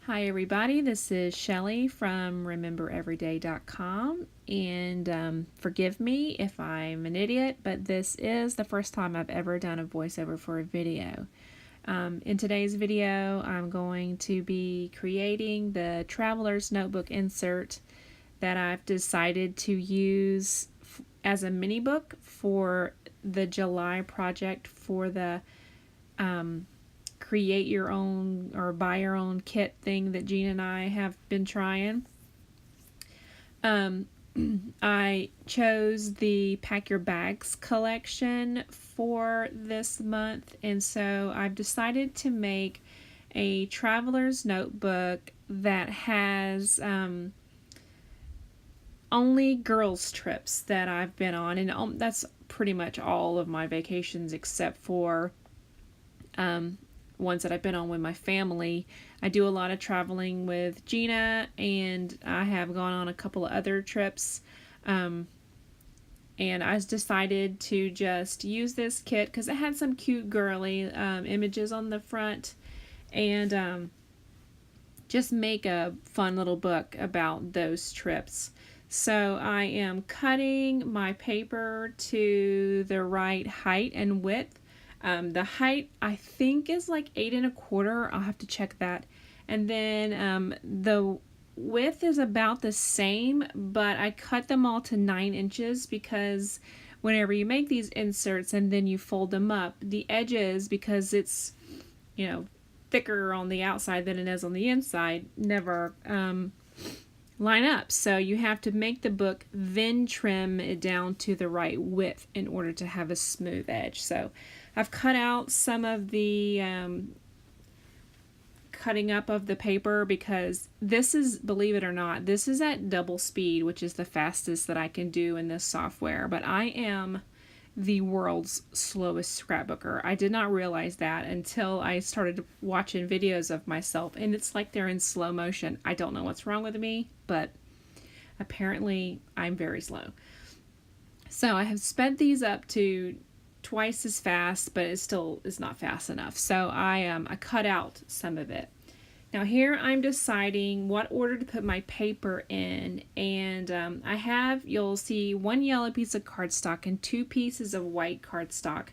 Hi everybody, this is Shellie from remembereveryday.com, and forgive me if I'm an idiot, but this is the first time I've ever done a voiceover for a video. In today's video, I'm going to be creating the Traveler's Notebook insert that I've decided to use as a mini book for the July project for the create your own or buy your own kit thing that Gina and I have been trying. I chose the Pack Your Bags collection for this month, and so I've decided to make a traveler's notebook that has only girls' trips that I've been on, and that's pretty much all of my vacations except for ones that I've been on with my family. I do a lot of traveling with Gina, and I have gone on a couple of other trips. And I decided to just use this kit because it had some cute girly images on the front, and just make a fun little book about those trips. So I am cutting my paper to the right height and width. The height I think is like 8 1/4. I'll have to check that. And then the width is about the same, but I cut them all to 9 inches because whenever you make these inserts and then you fold them up, the edges, because it's, thicker on the outside than it is on the inside, never line up. So you have to make the book, then trim it down to the right width in order to have a smooth edge. So I've cut out some of the cutting up of the paper because this is, believe it or not, this is at double speed, which is the fastest that I can do in this software. But I am the world's slowest scrapbooker. I did not realize that until I started watching videos of myself, and it's like they're in slow motion. I don't know what's wrong with me, but apparently I'm very slow. So I have sped these up to twice as fast, but it still is not fast enough. So I cut out some of it. Now here I'm deciding what order to put my paper in, and I have, you'll see, one yellow piece of cardstock and 2 pieces of white cardstock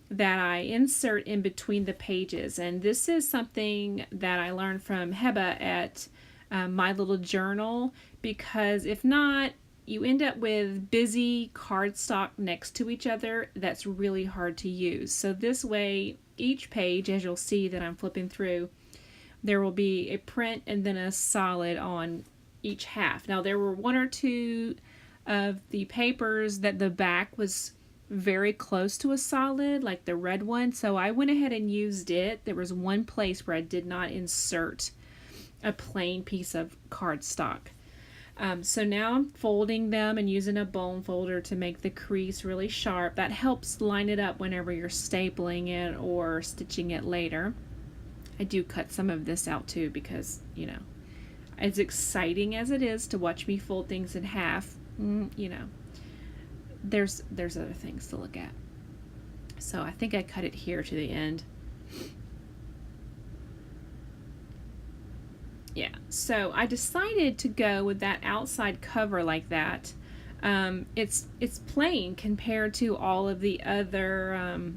that I insert in between the pages. And this is something that I learned from Heba at My Little Journal, because if not, you end up with busy cardstock next to each other that's really hard to use. So this way, each page, as you'll see that I'm flipping through, there will be a print and then a solid on each half. Now there were 1 or 2 of the papers that the back was very close to a solid, like the red one, so I went ahead and used it. There was one place where I did not insert a plain piece of cardstock. So now I'm folding them and using a bone folder to make the crease really sharp. That helps line it up whenever you're stapling it or stitching it later. I do cut some of this out too because, as exciting as it is to watch me fold things in half, there's other things to look at. So I think I cut it here to the end. Yeah, so I decided to go with that outside cover like that. It's plain compared to all of the other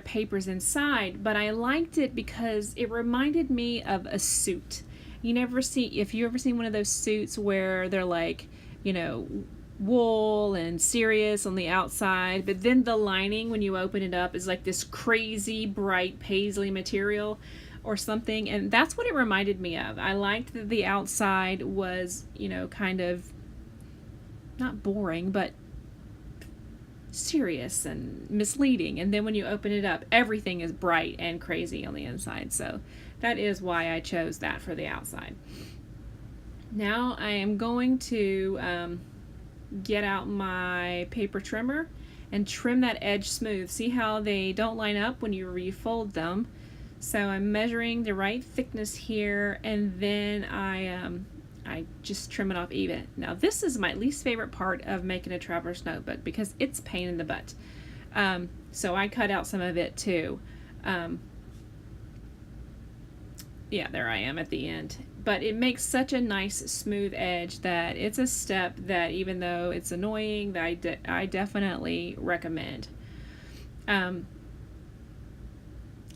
papers inside, but I liked it because it reminded me of a suit. If you ever seen one of those suits where they're like, wool and serious on the outside, but then the lining when you open it up is like this crazy bright paisley material or something, and that's what it reminded me of. I liked that the outside was, kind of not boring, but serious and misleading, and then when you open it up, everything is bright and crazy on the inside. So that is why I chose that for the outside. Now I am going to get out my paper trimmer and trim that edge smooth. See how they don't line up when you refold them? So I'm measuring the right thickness here, and then I just trim it off even. Now this is my least favorite part of making a traveler's notebook because it's a pain in the butt. So I cut out some of it too. Yeah, there I am at the end. But it makes such a nice smooth edge that it's a step that, even though it's annoying, that I definitely recommend. Um,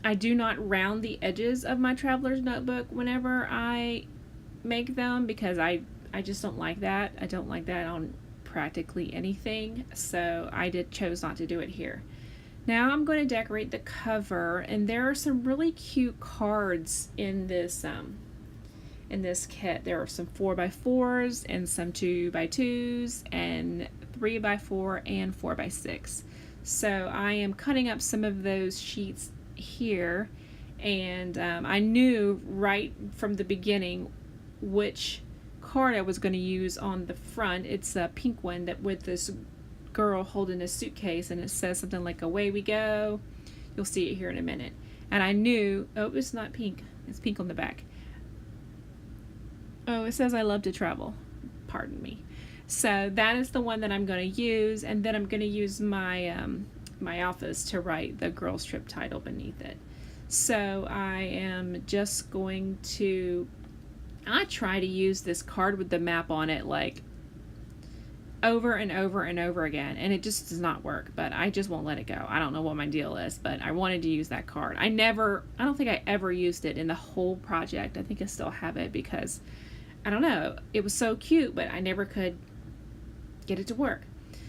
I do not round the edges of my traveler's notebook whenever I make them, because I just don't like that. I don't like that on practically anything, so I chose not to do it here. Now I'm going to decorate the cover, and there are some really cute cards in this kit. There are some 4x4s and some 2x2s and 3x4 and 4x6. So I am cutting up some of those sheets here, and I knew right from the beginning which card I was going to use on the front. It's a pink one that with this girl holding a suitcase, and it says something like "Away we go." You'll see it here in a minute. And I knew, oh, it's not pink. It's pink on the back. Oh, it says "I love to travel." Pardon me. So that is the one that I'm going to use, and then I'm going to use my my office to write the girls trip title beneath it. So I am just going to. I try to use this card with the map on it like over and over and over again, and it just does not work, but I just won't let it go. I don't know what my deal is, but I wanted to use that card. I don't think I ever used it in the whole project. I think I still have it because, I don't know, it was so cute, but I never could get it to work.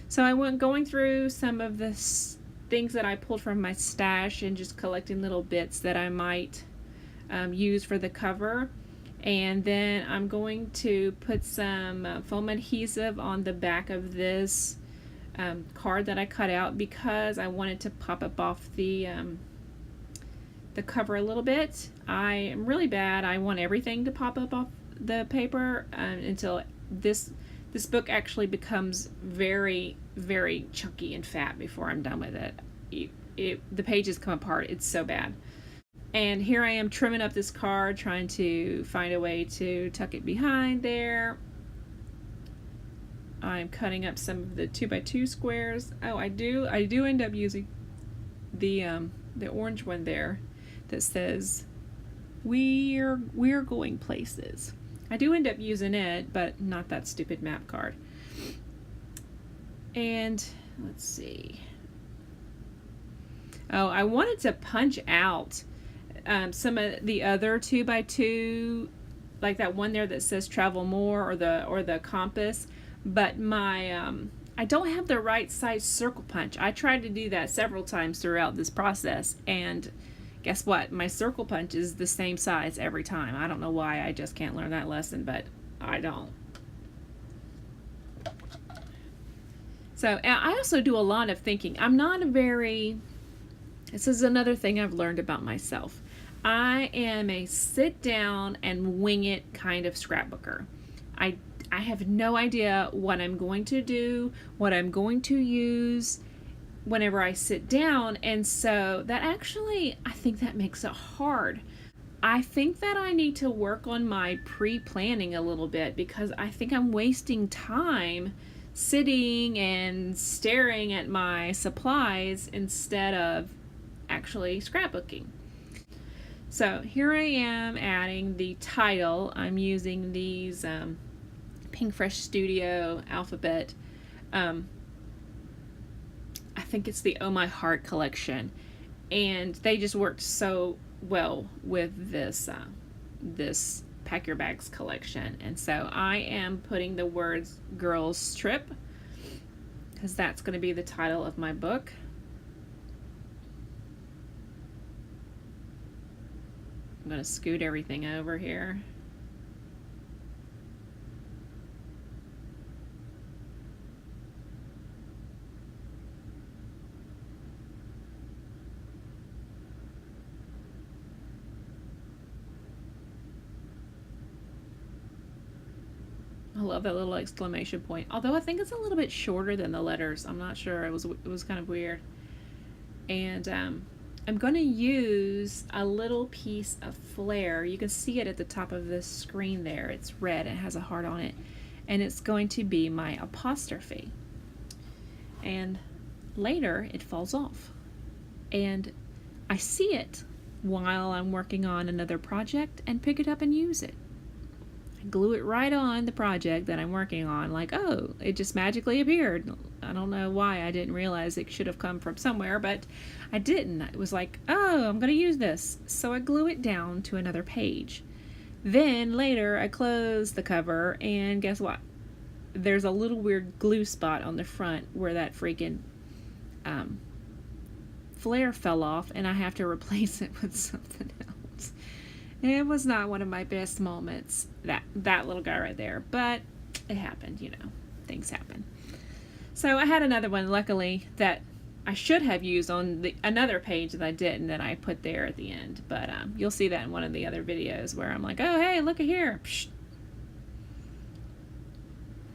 So I went going through some of the things that I pulled from my stash and just collecting little bits that I might use for the cover. And then I'm going to put some foam adhesive on the back of this card that I cut out, because I wanted to pop up off the cover a little bit. I am really bad. I want everything to pop up off the paper until this book actually becomes very, very chunky and fat before I'm done with it. The pages come apart. It's so bad. And here I am trimming up this card, trying to find a way to tuck it behind there. I'm cutting up some of the 2x2 squares. Oh, I do end up using the orange one there that says we're going places. I do end up using it, but not that stupid map card. And let's see. Oh, I wanted to punch out some of the other 2x2, like that one there that says travel more, or the compass, but my I don't have the right size circle punch. I tried to do that several times throughout this process, and guess what? My circle punch is the same size every time. I don't know why. I just can't learn that lesson, but I don't. So I also do a lot of thinking. I'm not a very, this is another thing I've learned about myself. I am a sit down and wing it kind of scrapbooker. I have no idea what I'm going to do, what I'm going to use whenever I sit down, and so that actually, I think that makes it hard. I think that I need to work on my pre-planning a little bit, because I think I'm wasting time sitting and staring at my supplies instead of actually scrapbooking. So here I am adding the title. I'm using these Pink Fresh Studio alphabet. I think it's the Oh My Heart collection, and they just worked so well with this this Pack Your Bags collection. And so I am putting the words Girls Trip, because that's going to be the title of my book. I'm going to scoot everything over here. I love that little exclamation point. Although I think it's a little bit shorter than the letters. I'm not sure. It was kind of weird. And I'm going to use a little piece of flare. You can see it at the top of this screen there. It's red. It has a heart on it. And it's going to be my apostrophe. And later it falls off. And I see it while I'm working on another project and pick it up and use it. I glue it right on the project that I'm working on, like, oh, it just magically appeared. I don't know why I didn't realize it should have come from somewhere, but I didn't. It was like, oh, I'm going to use this. So I glue it down to another page. Then later I close the cover, and guess what? There's a little weird glue spot on the front where that freaking flare fell off, and I have to replace it with something else. It was not one of my best moments, that little guy right there, but it happened, you know, things happen. So I had another one, luckily, that I should have used on another page that I didn't, that I put there at the end, but you'll see that in one of the other videos where I'm like, oh, hey, look at here. Psh.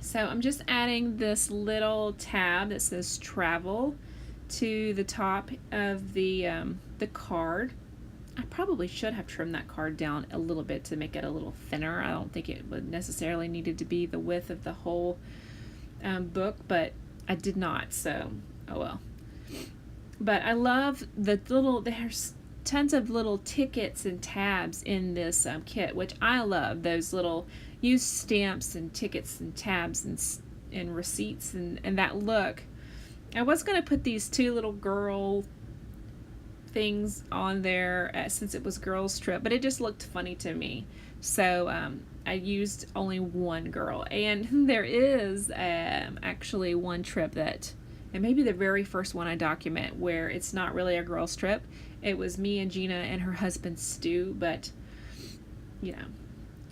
So I'm just adding this little tab that says travel to the top of the card. I probably should have trimmed that card down a little bit to make it a little thinner. I don't think it would necessarily needed to be the width of the whole book, but I did not, so oh well. But I love there's tons of little tickets and tabs in this kit, which I love. Those little use stamps and tickets and tabs and receipts and that look. I was going to put these two little girl things on there since it was girls trip, but it just looked funny to me. So I used only one girl, and there is actually one trip that, and maybe the very first one I document, where it's not really a girls trip. It was me and Gina and her husband Stu, but you know,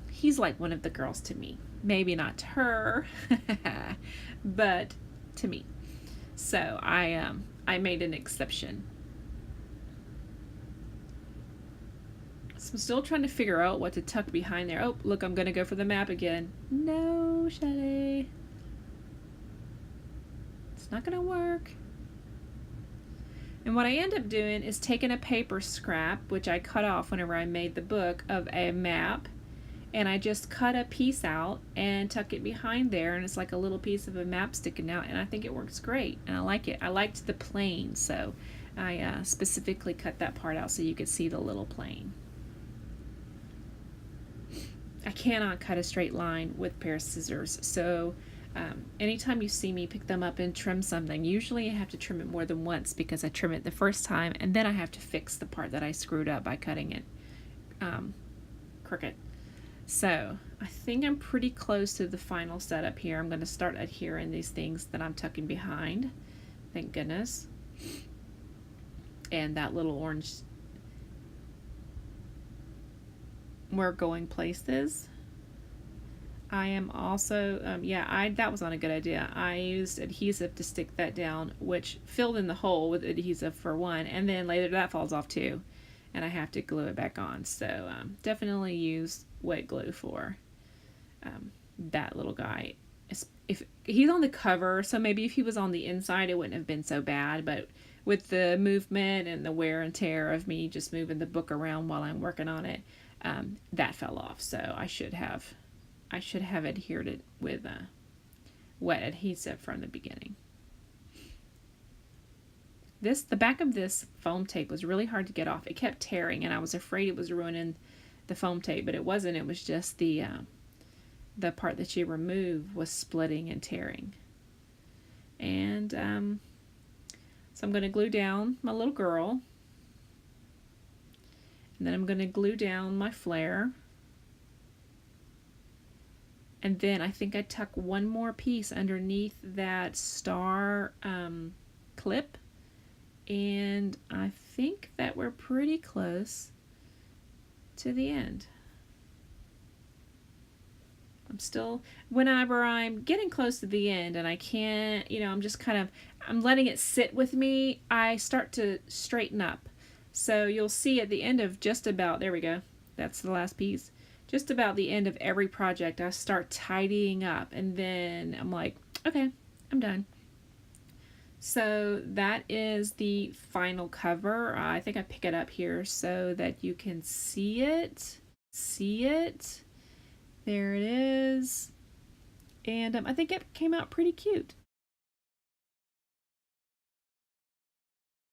he's like one of the girls to me. Maybe not to her, but to me. So I made an exception. So I'm still trying to figure out what to tuck behind there. Oh, look, I'm going to go for the map again. No, Shellie. It's not going to work. And what I end up doing is taking a paper scrap, which I cut off whenever I made the book, of a map, and I just cut a piece out and tuck it behind there, and it's like a little piece of a map sticking out, and I think it works great, and I like it. I liked the plane, so I specifically cut that part out so you could see the little plane. I cannot cut a straight line with a pair of scissors, so anytime you see me pick them up and trim something, usually I have to trim it more than once because I trim it the first time, and then I have to fix the part that I screwed up by cutting it crooked. So I think I'm pretty close to the final setup here. I'm going to start adhering these things that I'm tucking behind. Thank goodness. And that little orange "We're going places." I am also, that was not a good idea. I used adhesive to stick that down, which filled in the hole with adhesive for one, and then later that falls off too, and I have to glue it back on. So definitely use wet glue for that little guy. If he's on the cover, so maybe if he was on the inside, it wouldn't have been so bad, but with the movement and the wear and tear of me just moving the book around while I'm working on it, that fell off. So I should have adhered it with wet adhesive from the beginning. The back of this foam tape was really hard to get off. It kept tearing, and I was afraid it was ruining the foam tape, but it wasn't. It was just the part that you remove was splitting and tearing. And so I'm going to glue down my little girl, and then I'm going to glue down my flare. And then I think I tuck one more piece underneath that star clip. And I think that we're pretty close to the end. Whenever I'm getting close to the end and I can't, I'm letting it sit with me, I start to straighten up. So you'll see at the end of just about, there we go, that's the last piece. Just about the end of every project, I start tidying up, and then I'm like, okay, I'm done. So that is the final cover. I think I pick it up here so that you can see it. There it is. And I think it came out pretty cute.